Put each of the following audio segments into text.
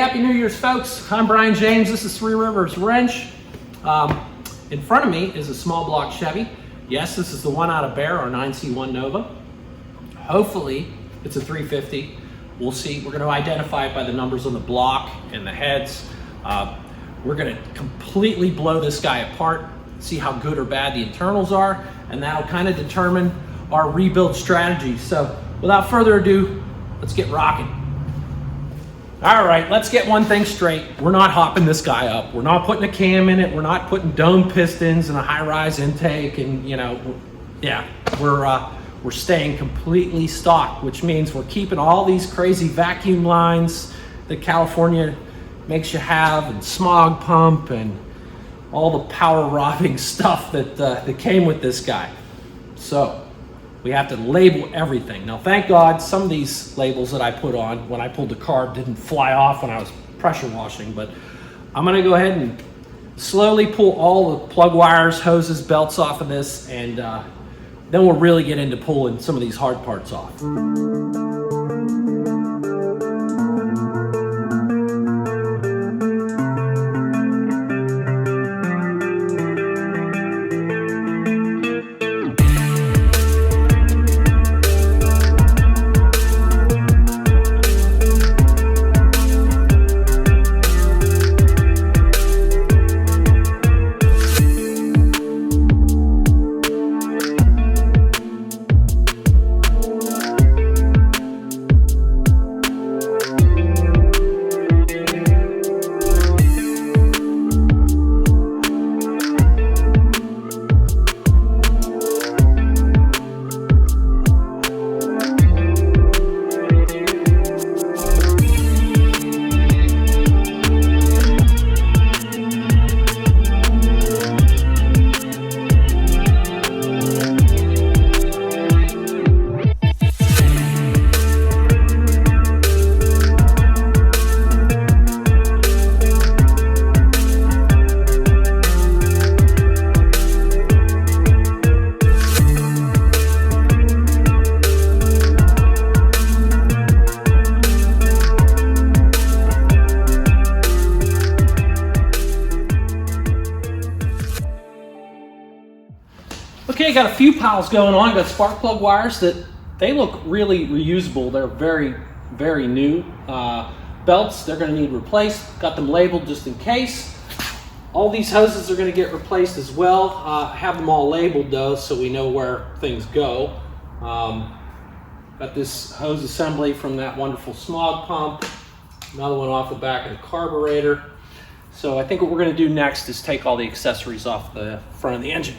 Happy New Year's, folks. I'm Brian James. This is Three Rivers Wrench. In front of me is a small block Chevy. Yes, this is the one out of Bear, our 9C1 Nova. Hopefully, it's a 350. We'll see. We're going to identify it by the numbers on the block and the heads. We're going to completely blow this guy apart, see how good or bad the internals are, and that'll kind of determine our rebuild strategy. So, without further ado, let's get rocking. All right, let's get one thing straight. We're not hopping this guy up. We're not putting a cam in it. We're not putting dome pistons and a high-rise intake, and we're staying completely stock, which means we're keeping all these crazy vacuum lines that California makes you have, and smog pump, and all the power robbing stuff that came with this guy. So we have to label everything. Now, thank God, some of these labels that I put on when I pulled the carb didn't fly off when I was pressure washing, but I'm gonna go ahead and slowly pull all the plug wires, hoses, belts off of this, and then we'll really get into pulling some of these hard parts off. Okay, got a few piles going on. Got spark plug wires that they look really reusable. They're very, very new. Belts, they're going to need replaced. Got them labeled just in case. All these hoses are going to get replaced as well. Have them all labeled though, so we know where things go. Got this hose assembly from that wonderful smog pump. Another one off the back of the carburetor. So I think what we're going to do next is take all the accessories off the front of the engine.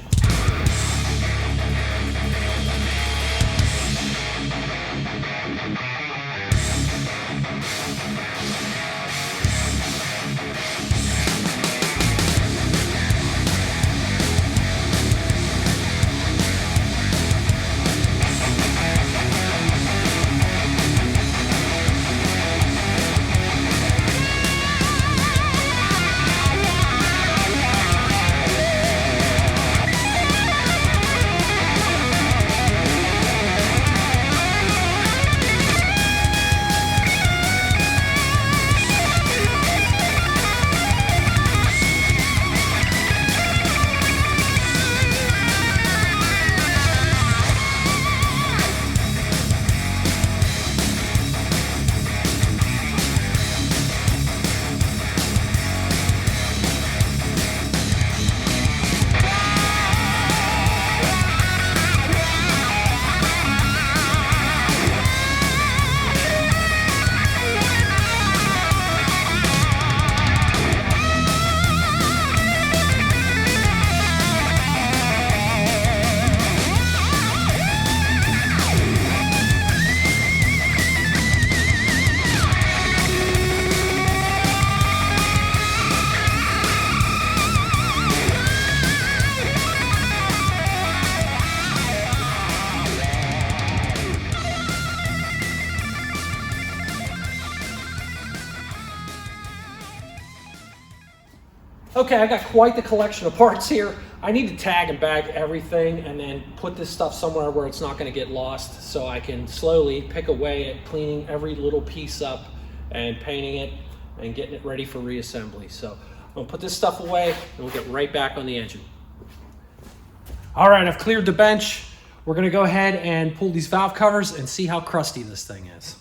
Okay, I got quite the collection of parts here. I need to tag and bag everything and then put this stuff somewhere where it's not going to get lost, so I can slowly pick away at cleaning every little piece up and painting it. and getting it ready for reassembly. So I'm gonna put this stuff away and we'll get right back on the engine. All right, I've cleared the bench. We're gonna go ahead and pull these valve covers and see how crusty this thing is.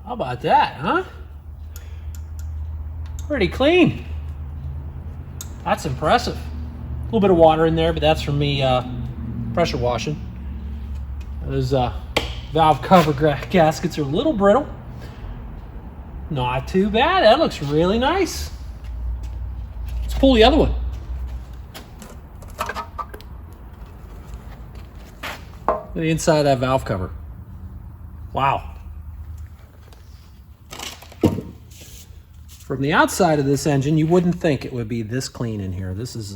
How about that, huh? Pretty clean. That's impressive. A little bit of water in there, but that's from me pressure washing. Those valve cover gaskets are a little brittle. Not too bad. That looks really nice. Let's pull the other one. Look at the inside of that valve cover. Wow. From the outside of this engine, you wouldn't think it would be this clean in here. This is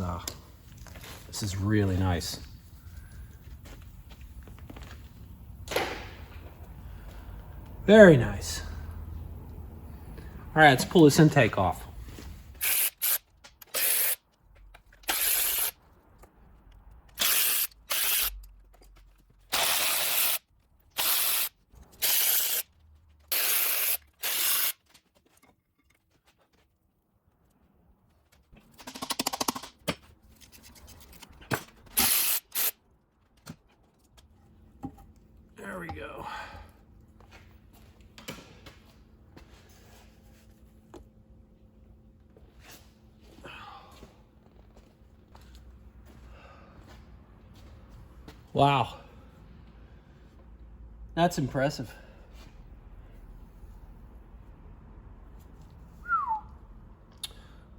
really nice. Very nice. All right, let's pull this intake off. There we go. Wow. That's impressive.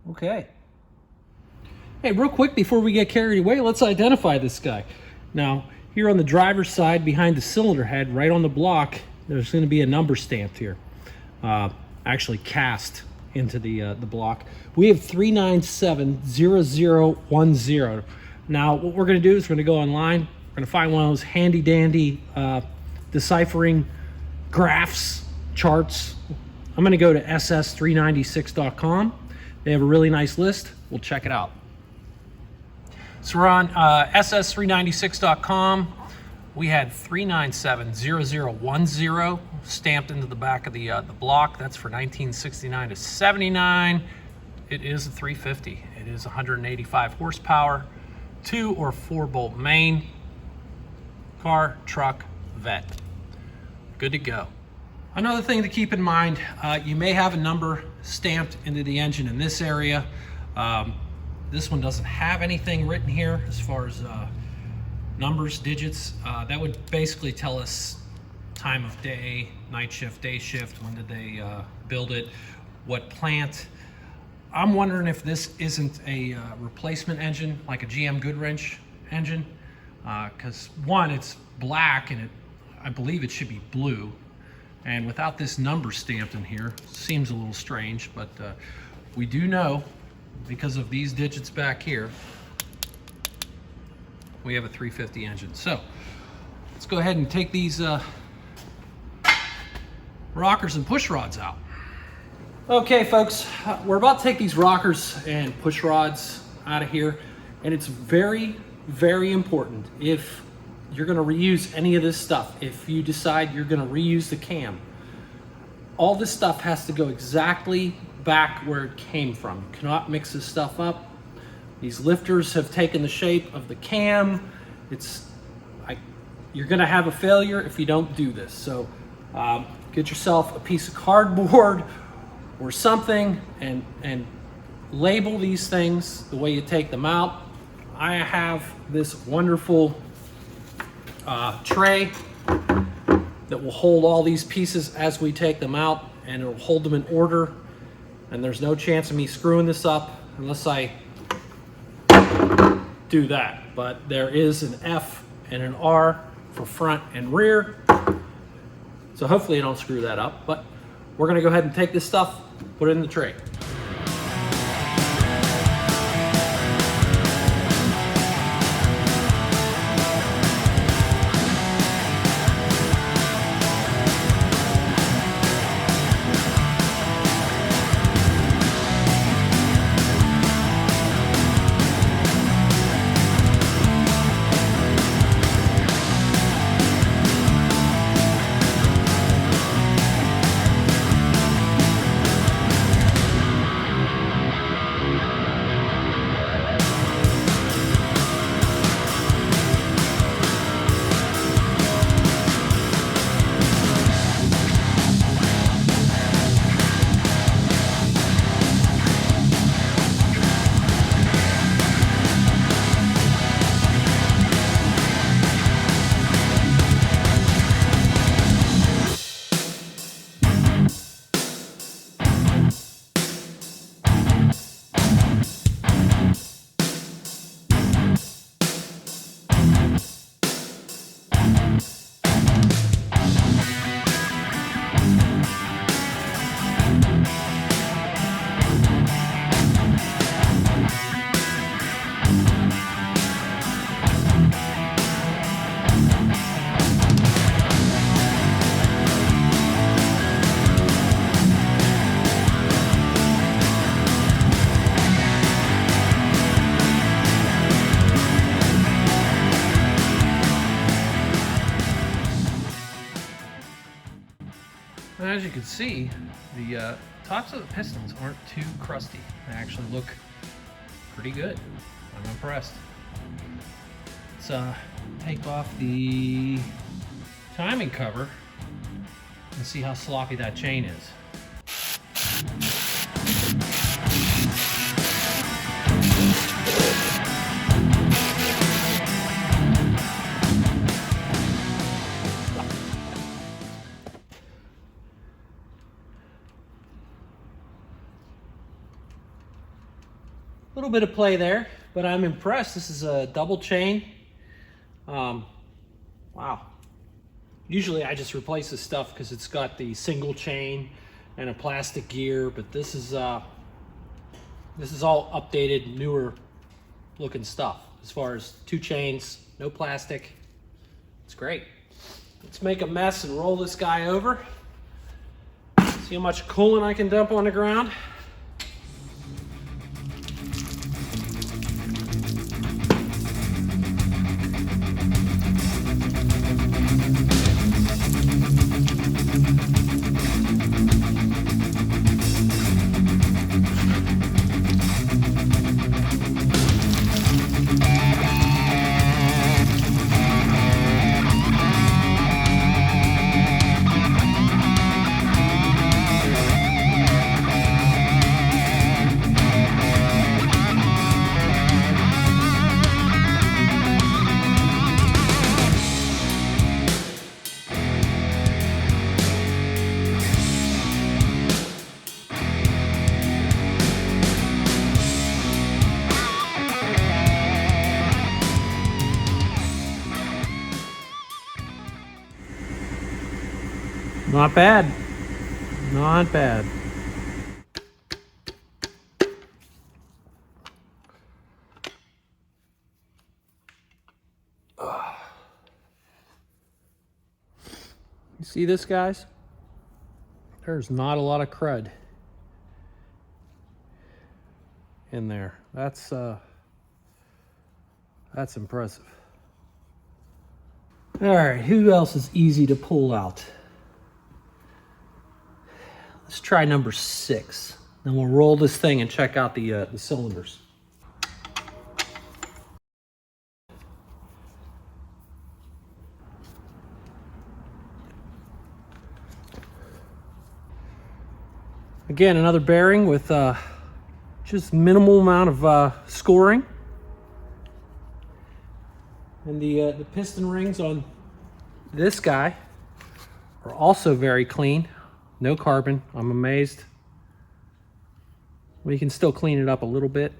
Okay. Hey, real quick before we get carried away, let's identify this guy. Now, here on the driver's side behind the cylinder head, right on the block, there's going to be a number stamped here. Actually cast into the block. We have 3970010. Now, what we're going to do is we're going to go online. We're going to find one of those handy dandy deciphering graphs, charts. I'm going to go to ss396.com. They have a really nice list. We'll check it out. So we're on ss396.com. We had 3970010 stamped into the back of the block. That's for 1969 to 79. It is a 350. It is 185 horsepower, 2 or 4 bolt main. Car, truck, vet. Good to go. Another thing to keep in mind, you may have a number stamped into the engine in this area. This one doesn't have anything written here as far as numbers, digits. That would basically tell us time of day, night shift, day shift, when did they build it, what plant. I'm wondering if this isn't a replacement engine, like a GM Goodwrench engine, because one, it's black and I believe it should be blue. And without this number stamped in here, seems a little strange, but we do know, because of these digits back here, we have a 350 engine. So let's go ahead and take these rockers and push rods out. Okay folks, we're about to take these rockers and push rods out of here, and it's very, very important if you're going to reuse any of this stuff. If you decide you're going to reuse the cam, all this stuff has to go exactly back where it came from. You cannot mix this stuff up. These lifters have taken the shape of the cam. You're going to have a failure if you don't do this. So get yourself a piece of cardboard or something and label these things the way you take them out. I have this wonderful tray that will hold all these pieces as we take them out, and it'll hold them in order, and there's no chance of me screwing this up unless I do that. But there is an F and an R for front and rear, so hopefully I don't screw that up. But we're going to go ahead and take this stuff, put it in the tray. As you can see, the tops of the pistons aren't too crusty. They actually look pretty good. I'm impressed. Let's take off the timing cover and see how sloppy that chain is. A little bit of play there, but I'm impressed. This is a double chain. Wow. Usually I just replace this stuff because it's got the single chain and a plastic gear, but this is all updated, newer looking stuff. As far as 2 chains, no plastic. It's great. Let's make a mess and roll this guy over. See how much coolant I can dump on the ground. Not bad. Not bad. You see this, guys? There's not a lot of crud in there. That's impressive. All right, who else is easy to pull out? Let's try number 6. Then we'll roll this thing and check out the cylinders. Again, another bearing with just minimal amount of scoring. And the piston rings on this guy are also very clean. No carbon. I'm amazed. We can still clean it up a little bit.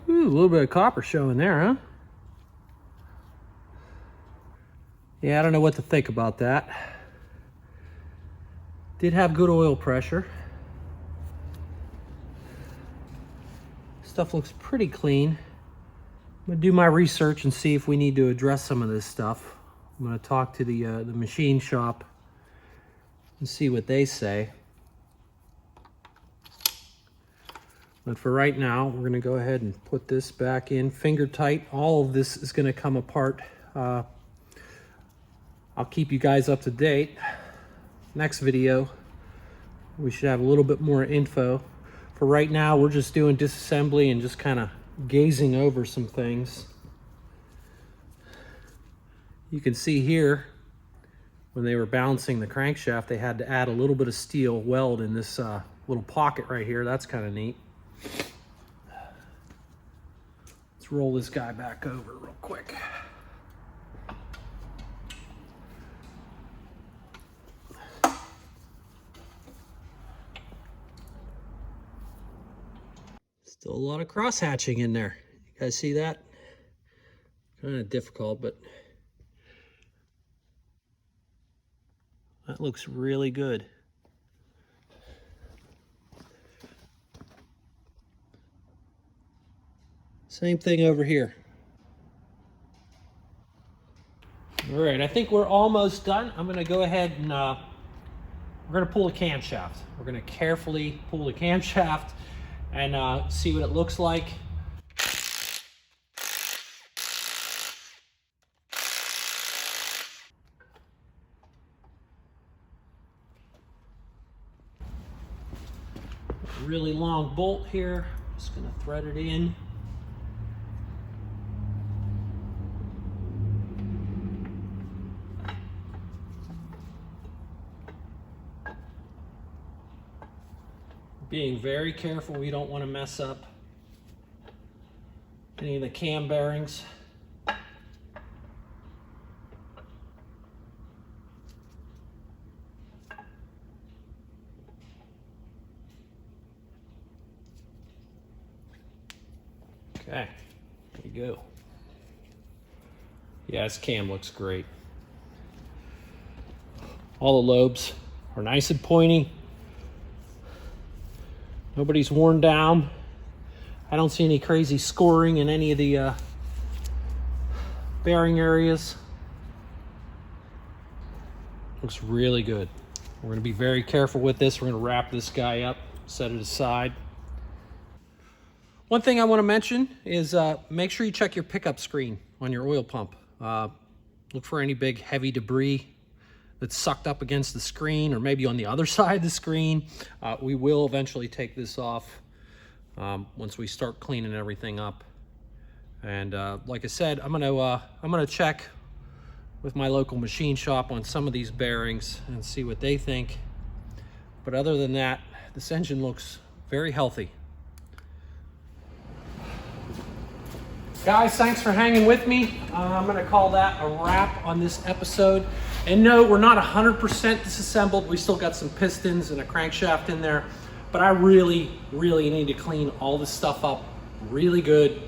Ooh, a little bit of copper showing there, huh? Yeah, I don't know what to think about that. Did have good oil pressure. Stuff looks pretty clean. I'm gonna do my research and see if we need to address some of this stuff. I'm gonna talk to the machine shop and see what they say. But for right now, we're gonna go ahead and put this back in finger tight. All of this is gonna come apart. I'll keep you guys up to date. Next video, we should have a little bit more info. For right now, we're just doing disassembly and just kind of gazing over some things. You can see here, when they were balancing the crankshaft, they had to add a little bit of steel weld in this little pocket right here. That's kind of neat. Let's roll this guy back over real quick. Still a lot of cross hatching in there. You guys see that? Kind of difficult, but that looks really good. Same thing over here. All right, I think we're almost done. I'm gonna go ahead and we're gonna pull the camshaft. We're gonna carefully pull the camshaft and see what it looks like. Really long bolt here. Just gonna thread it in. Being very careful, we don't want to mess up any of the cam bearings. Okay, there you go. Yeah, this cam looks great. All the lobes are nice and pointy. Nobody's worn down. I don't see any crazy scoring in any of the bearing areas. Looks really good. We're going to be very careful with this. We're going to wrap this guy up, set it aside. One thing I want to mention is make sure you check your pickup screen on your oil pump. Look for any big heavy debris that's sucked up against the screen or maybe on the other side of the screen. We will eventually take this off once we start cleaning everything up. And like I said, I'm gonna check with my local machine shop on some of these bearings and see what they think. But other than that, this engine looks very healthy. Guys, thanks for hanging with me. I'm gonna call that a wrap on this episode. And no, we're not 100% disassembled. We still got some pistons and a crankshaft in there, but I really need to clean all this stuff up really good.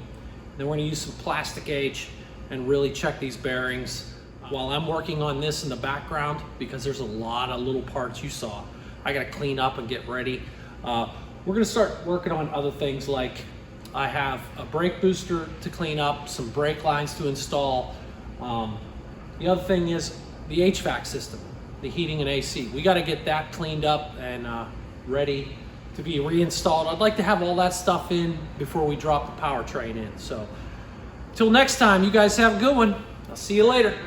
Then we're gonna use some plastic H and really check these bearings while I'm working on this in the background, because there's a lot of little parts you saw. I gotta clean up and get ready. We're gonna start working on other things, like I have a brake booster to clean up, some brake lines to install. The other thing is the HVAC system, the heating and AC. We got to get that cleaned up and ready to be reinstalled. I'd like to have all that stuff in before we drop the powertrain in. So, till next time, you guys have a good one. I'll see you later.